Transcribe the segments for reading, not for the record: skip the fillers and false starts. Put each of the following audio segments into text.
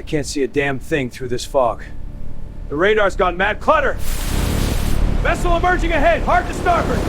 can't see a damn thing through this fog. The radar's gone mad. Clutter! Vessel emerging ahead, hard to starboard!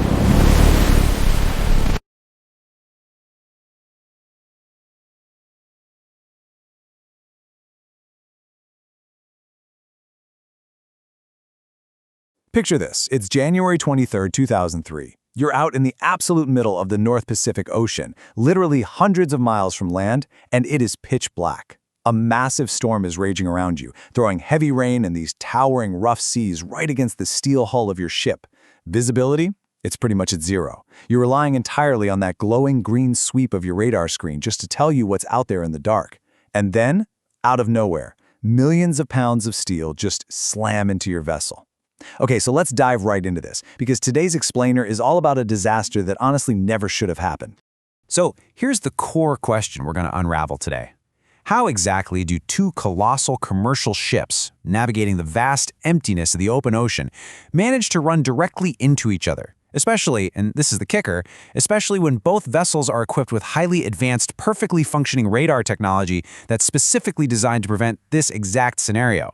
Picture this. It's January 23, 2003. You're out in the absolute middle of the North Pacific Ocean, literally hundreds of miles from land, and it is pitch black. A massive storm is raging around you, throwing heavy rain and these towering rough seas right against the steel hull of your ship. Visibility? It's pretty much at zero. You're relying entirely on that glowing green sweep of your radar screen just to tell you what's out there in the dark. And then, out of nowhere, millions of pounds of steel just slam into your vessel. Okay, so let's dive right into this, because today's explainer is all about a disaster that honestly never should have happened. So here's the core question we're going to unravel today. How exactly do two colossal commercial ships, navigating the vast emptiness of the open ocean, manage to run directly into each other? Especially, and this is the kicker, especially when both vessels are equipped with highly advanced, perfectly functioning radar technology that's specifically designed to prevent this exact scenario.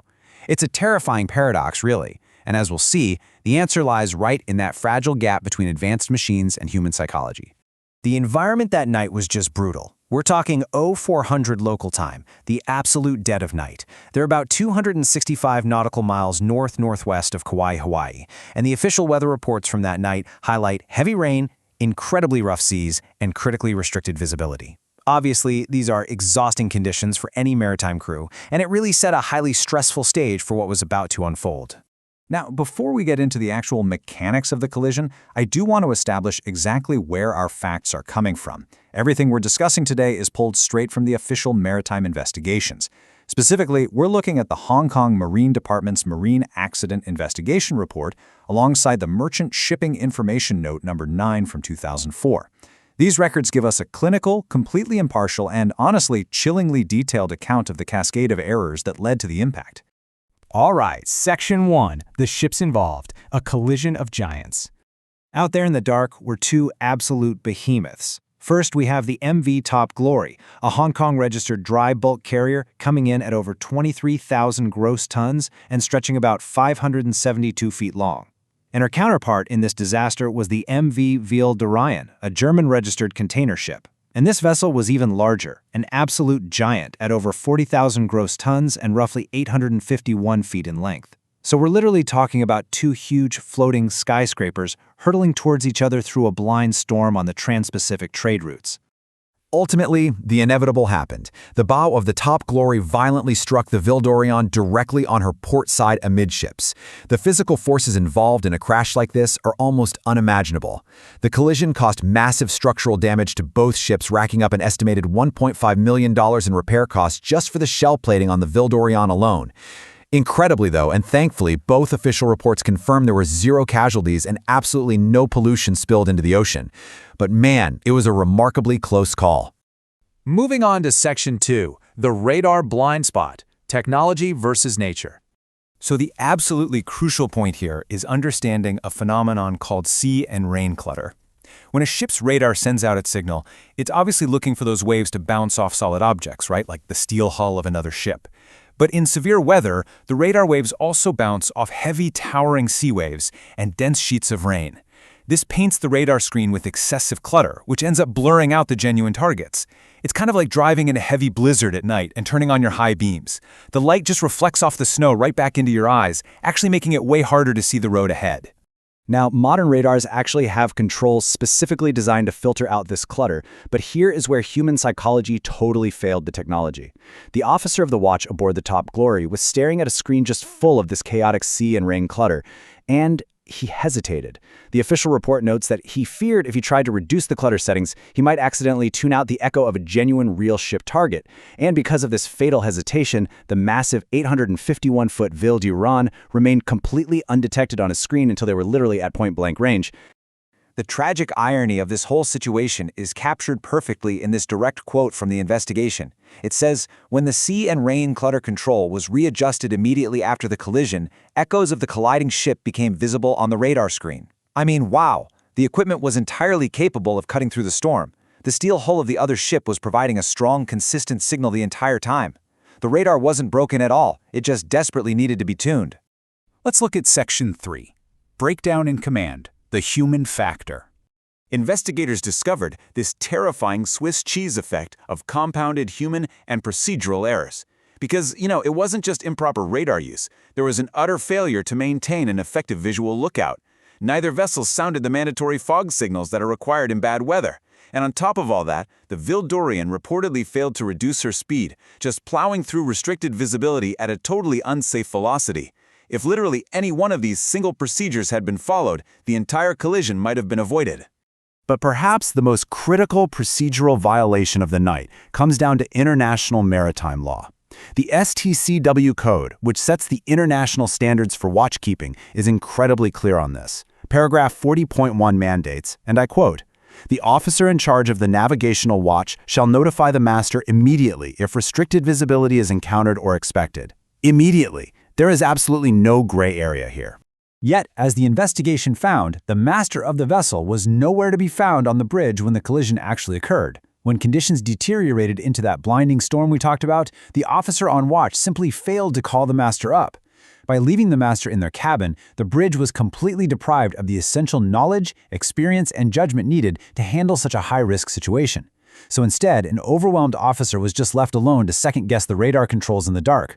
It's a terrifying paradox, really. And as we'll see, the answer lies right in that fragile gap between advanced machines and human psychology. The environment that night was just brutal. We're talking 0400 local time, the absolute dead of night. They're about 265 nautical miles north-northwest of Kauai, Hawaii, and the official weather reports from that night highlight heavy rain, incredibly rough seas, and critically restricted visibility. Obviously, these are exhausting conditions for any maritime crew, and it really set a highly stressful stage for what was about to unfold. Now, before we get into the actual mechanics of the collision, I do want to establish exactly where our facts are coming from. Everything we're discussing today is pulled straight from the official maritime investigations. Specifically, we're looking at the Hong Kong Marine Department's Marine Accident Investigation Report alongside the Merchant Shipping Information Note number 9 from 2004. These records give us a clinical, completely impartial, and honestly chillingly detailed account of the cascade of errors that led to the impact. All right, Section 1, the ships involved, a collision of giants. Out there in the dark were two absolute behemoths. First, we have the MV Top Glory, a Hong Kong-registered dry bulk carrier coming in at over 23,000 gross tons and stretching about 572 feet long. And her counterpart in this disaster was the MV Ville Orion, a German-registered container ship. And this vessel was even larger, an absolute giant at over 40,000 gross tons and roughly 851 feet in length. So we're literally talking about two huge floating skyscrapers hurtling towards each other through a blind storm on the Trans-Pacific trade routes. Ultimately, the inevitable happened. The bow of the Top Glory violently struck the Ville Orion directly on her port side amidships. The physical forces involved in a crash like this are almost unimaginable. The collision caused massive structural damage to both ships, racking up an estimated $1.5 million in repair costs just for the shell plating on the Ville Orion alone. Incredibly, though, and thankfully, both official reports confirm there were zero casualties and absolutely no pollution spilled into the ocean. But man, it was a remarkably close call. Moving on to Section 2, the radar blind spot, technology versus nature. So the absolutely crucial point here is understanding a phenomenon called sea and rain clutter. When a ship's radar sends out its signal, it's obviously looking for those waves to bounce off solid objects, right? Like the steel hull of another ship. But in severe weather, the radar waves also bounce off heavy, towering sea waves and dense sheets of rain. This paints the radar screen with excessive clutter, which ends up blurring out the genuine targets. It's kind of like driving in a heavy blizzard at night and turning on your high beams. The light just reflects off the snow right back into your eyes, actually making it way harder to see the road ahead. Now, modern radars actually have controls specifically designed to filter out this clutter, but here is where human psychology totally failed the technology. The officer of the watch aboard the Top Glory was staring at a screen just full of this chaotic sea and rain clutter, and he hesitated. The official report notes that he feared if he tried to reduce the clutter settings, he might accidentally tune out the echo of a genuine real ship target. And because of this fatal hesitation, the massive 851-foot Ville Orion remained completely undetected on his screen until they were literally at point-blank range. The tragic irony of this whole situation is captured perfectly in this direct quote from the investigation. It says, "When the sea and rain clutter control was readjusted immediately after the collision, echoes of the colliding ship became visible on the radar screen." I mean, wow! The equipment was entirely capable of cutting through the storm. The steel hull of the other ship was providing a strong, consistent signal the entire time. The radar wasn't broken at all, it just desperately needed to be tuned. Let's look at Section 3. Breakdown in Command, the Human Factor. Investigators discovered this terrifying Swiss cheese effect of compounded human and procedural errors. Because, it wasn't just improper radar use. There was an utter failure to maintain an effective visual lookout. Neither vessel sounded the mandatory fog signals that are required in bad weather. And on top of all that, the Ville reportedly failed to reduce her speed, just plowing through restricted visibility at a totally unsafe velocity. If literally any one of these single procedures had been followed, the entire collision might have been avoided. But perhaps the most critical procedural violation of the night comes down to international maritime law. The STCW code, which sets the international standards for watchkeeping, is incredibly clear on this. Paragraph 40.1 mandates, and I quote, "The officer in charge of the navigational watch shall notify the master immediately if restricted visibility is encountered or expected." Immediately. There is absolutely no gray area here. Yet, as the investigation found, the master of the vessel was nowhere to be found on the bridge when the collision actually occurred. When conditions deteriorated into that blinding storm we talked about, the officer on watch simply failed to call the master up. By leaving the master in their cabin, the bridge was completely deprived of the essential knowledge, experience, and judgment needed to handle such a high-risk situation. So instead, an overwhelmed officer was just left alone to second-guess the radar controls in the dark.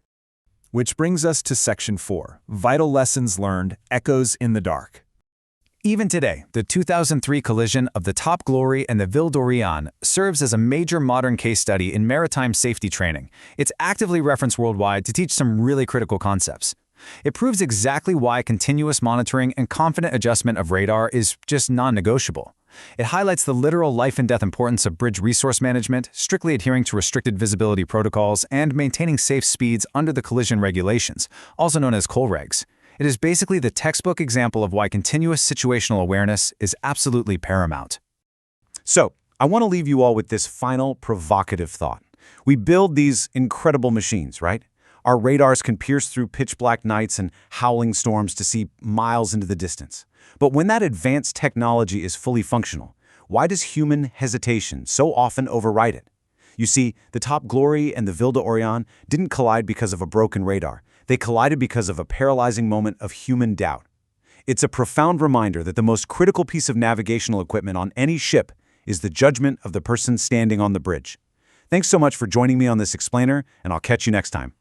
Which brings us to Section 4, Vital Lessons Learned, Echoes in the Dark. Even today, the 2003 collision of the Top Glory and the Ville Orion serves as a major modern case study in maritime safety training. It's actively referenced worldwide to teach some really critical concepts. It proves exactly why continuous monitoring and confident adjustment of radar is just non-negotiable. It highlights the literal life-and-death importance of bridge resource management, strictly adhering to restricted visibility protocols, and maintaining safe speeds under the collision regulations, also known as COLREGS. It is basically the textbook example of why continuous situational awareness is absolutely paramount. So, I want to leave you all with this final provocative thought. We build these incredible machines, right? Our radars can pierce through pitch-black nights and howling storms to see miles into the distance. But when that advanced technology is fully functional, why does human hesitation so often override it? You see, the Top Glory and the Ville Orion didn't collide because of a broken radar. They collided because of a paralyzing moment of human doubt. It's a profound reminder that the most critical piece of navigational equipment on any ship is the judgment of the person standing on the bridge. Thanks so much for joining me on this explainer, and I'll catch you next time.